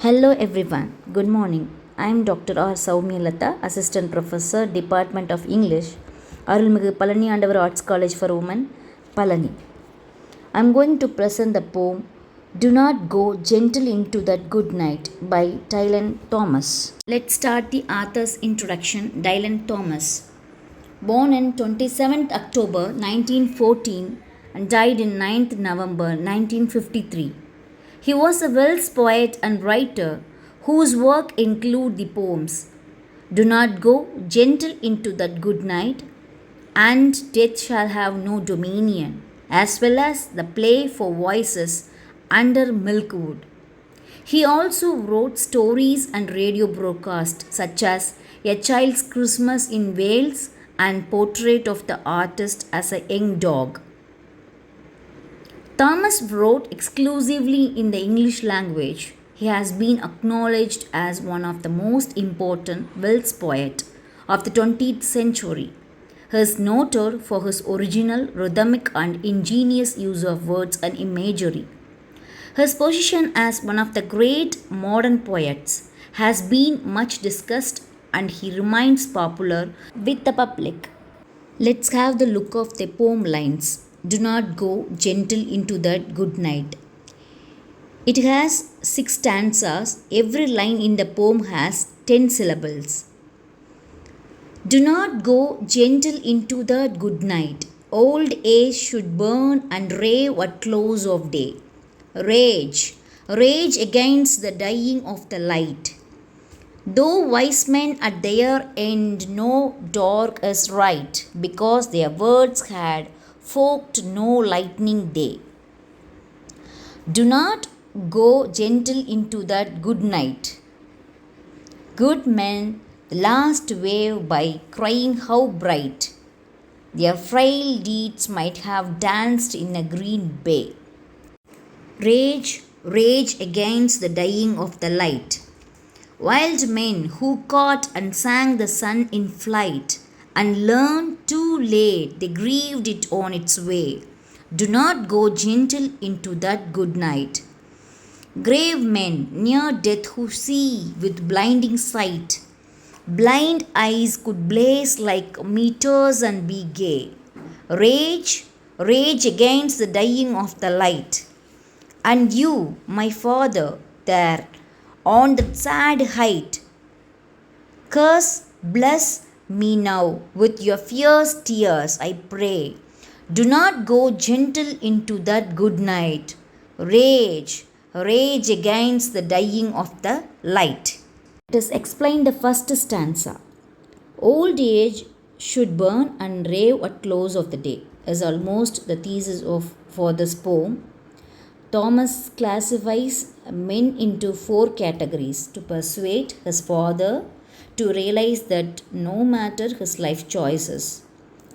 Hello everyone, good morning. I am Dr. R. Saumyalata, Assistant Professor, Department of English, Arulmigu Palani Andavar Arts College for Women, Palani. I am going to present the poem Do Not Go Gentle Into That Good Night by Dylan Thomas. Let's start the author's introduction. Dylan Thomas, born on 27th October 1914 and died in 9th November 1953. He was a Welsh poet and writer whose work include the poems Do Not Go Gentle Into That Good Night and Death Shall Have No Dominion, as well as the play for voices Under Milkwood. He also wrote stories and radio broadcasts such as A Child's Christmas in Wales and Portrait of the Artist as a Young Dog. Thomas wrote exclusively in the English language. He has been acknowledged as one of the most important Welsh poets of the 20th century. He is noted for his original, rhythmic and ingenious use of words and imagery. His position as one of the great modern poets has been much discussed and he remains popular with the public. Let's have the look of the poem lines. Do not go gentle into that good night. It has 6 stanzas. Every line in the poem has 10 syllables. Do not go gentle into that good night. Old age should burn and rave at close of day. Rage, rage against the dying of the light. Though wise men at their end know dark is right, because their words had forked no lightning day. Do not go gentle into that good night. Good men, the last wave by crying how bright their frail deeds might have danced in a green bay. Rage, rage against the dying of the light. Wild men who caught and sang the sun in flight and learned too late they grieved it on its way. Do not go gentle into that good night. Grave men near death who see with blinding sight. Blind eyes could blaze like meters and be gay. Rage, rage against the dying of the light. And you, my father, there on that sad height, curse, bless me now with your fierce tears, I pray. Do not go gentle into that good night. Rage, rage against the dying of the light. Let us explain the first stanza. Old age should burn and rave at close of the day is almost the thesis for this poem. Thomas classifies men into 4 categories to persuade his father to realize that no matter his life choices,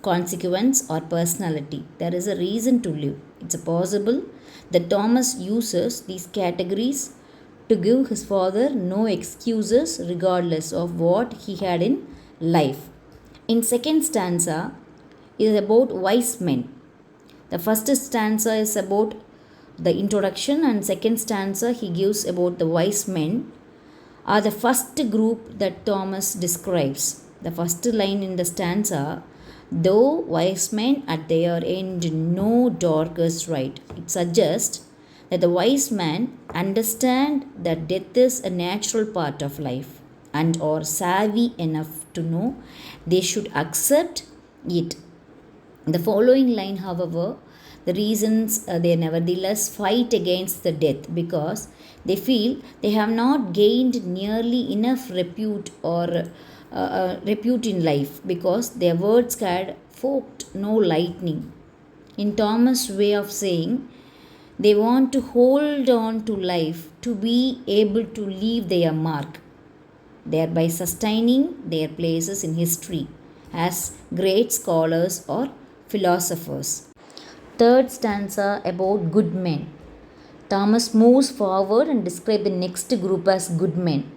consequence or personality, there is a reason to live. It's possible that Thomas uses these categories to give his father no excuses regardless of what he had in life. In second stanza is about wise men. The first stanza is about the introduction and second stanza he gives about the wise men are the first group that Thomas describes. The first line in the stanza, though wise men at their end know dark is right. It suggests that the wise men understand that death is a natural part of life and are savvy enough to know they should accept it. The following line, however, the reasons they nevertheless fight against the death because they feel they have not gained nearly enough repute in life because their words had forked no lightning. In Thomas' way of saying, they want to hold on to life to be able to leave their mark, thereby sustaining their places in history as great scholars or philosophers. Third stanza about good men. Thomas moves forward and describes the next group as good men.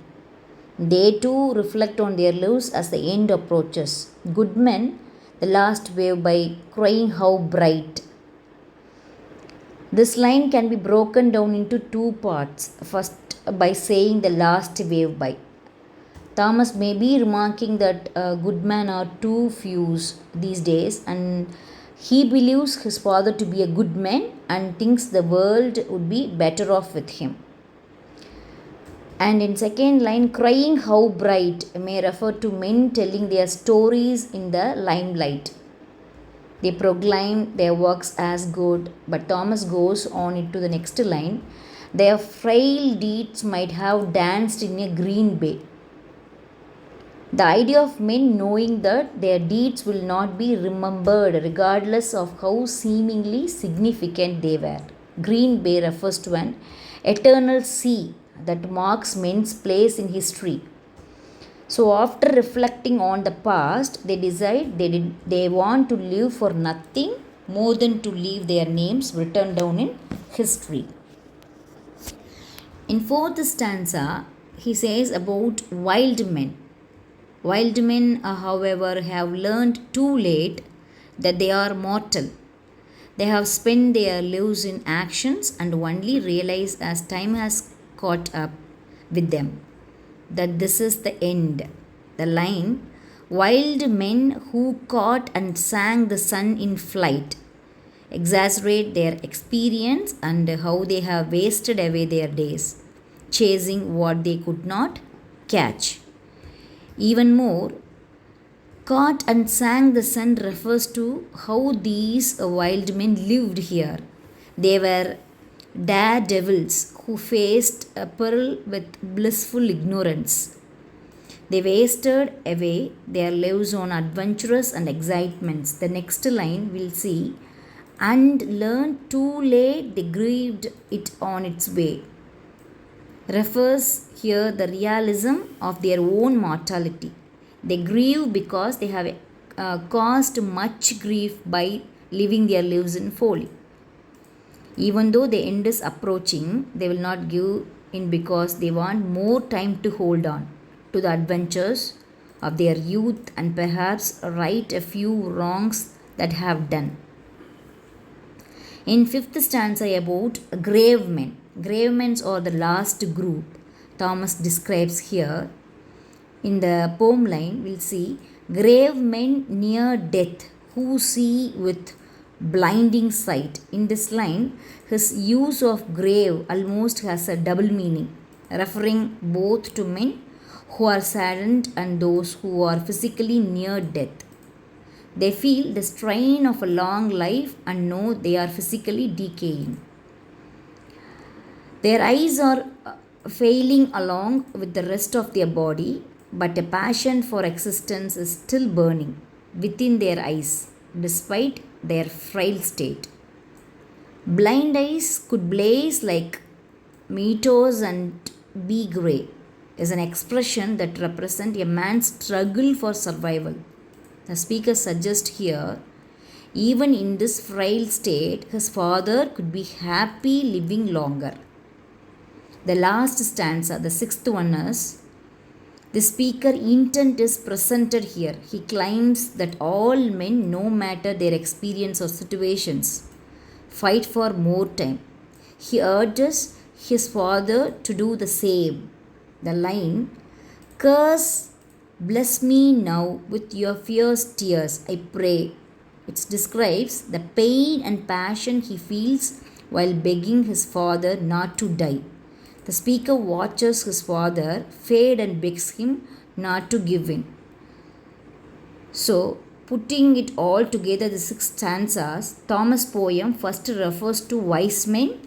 They too reflect on their lives as the end approaches. Good men, the last wave by crying how bright. This line can be broken down into 2 parts. First by saying the last wave by. Thomas may be remarking that good men are too few these days, and he believes his father to be a good man and thinks the world would be better off with him. And in second line, crying how bright may refer to men telling their stories in the limelight. They proclaim their works as good, but Thomas goes on into the next line. Their frail deeds might have danced in a green bay. The idea of men knowing that their deeds will not be remembered regardless of how seemingly significant they were. Green bay refers to an eternal sea that marks men's place in history. So after reflecting on the past, they decide they want to live for nothing more than to leave their names written down in history. In fourth stanza, he says about wild men. Wild men, however, have learned too late that they are mortal. They have spent their lives in actions and only realize as time has caught up with them that this is the end. The line, wild men who caught and sang the sun in flight, exaggerate their experience and how they have wasted away their days, chasing what they could not catch. Even more, caught and sang the sun refers to how these wild men lived here. They were daredevils who faced a peril with blissful ignorance. They wasted away their lives on adventures and excitements. The next line we'll see, and learned too late they grieved it on its way. Refers here the realism of their own mortality. They grieve because they have caused much grief by living their lives in folly. Even though the end is approaching, they will not give in because they want more time to hold on to the adventures of their youth and perhaps right a few wrongs that have done. In fifth stanza about grave men. Grave men are the last group Thomas describes here. In the poem line, we'll see grave men near death who see with blinding sight. In this line, his use of grave almost has a double meaning, referring both to men who are saddened and those who are physically near death. They feel the strain of a long life and know they are physically decaying. Their eyes are failing along with the rest of their body, but a passion for existence is still burning within their eyes, despite their frail state. Blind eyes could blaze like meteors and be grey is an expression that represents a man's struggle for survival. The speaker suggests here, even in this frail state, his father could be happy living longer. The last stanza, the sixth one is, the speaker intent is presented here. He claims that all men, no matter their experience or situations, fight for more time. He urges his father to do the same. The line, curse, bless me now with your fierce tears, I pray. It describes the pain and passion he feels while begging his father not to die. The speaker watches his father fade and begs him not to give in. So, putting it all together, the six stanzas, Thomas' poem first refers to wise men,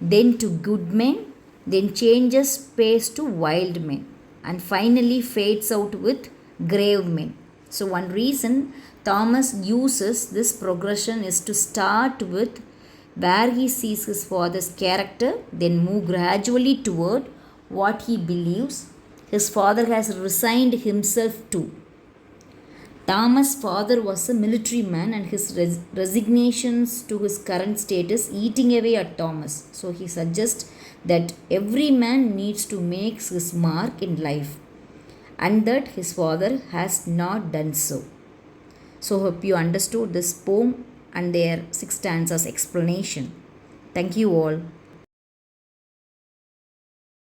then to good men, then changes pace to wild men, and finally fades out with grave men. So, one reason Thomas uses this progression is to start with where he sees his father's character, then move gradually toward what he believes his father has resigned himself to. Thomas' father was a military man, and his resignations to his current status eating away at Thomas. So he suggests that every man needs to make his mark in life, and that his father has not done so. So hope you understood this poem and their six stanzas explanation. Thank you all.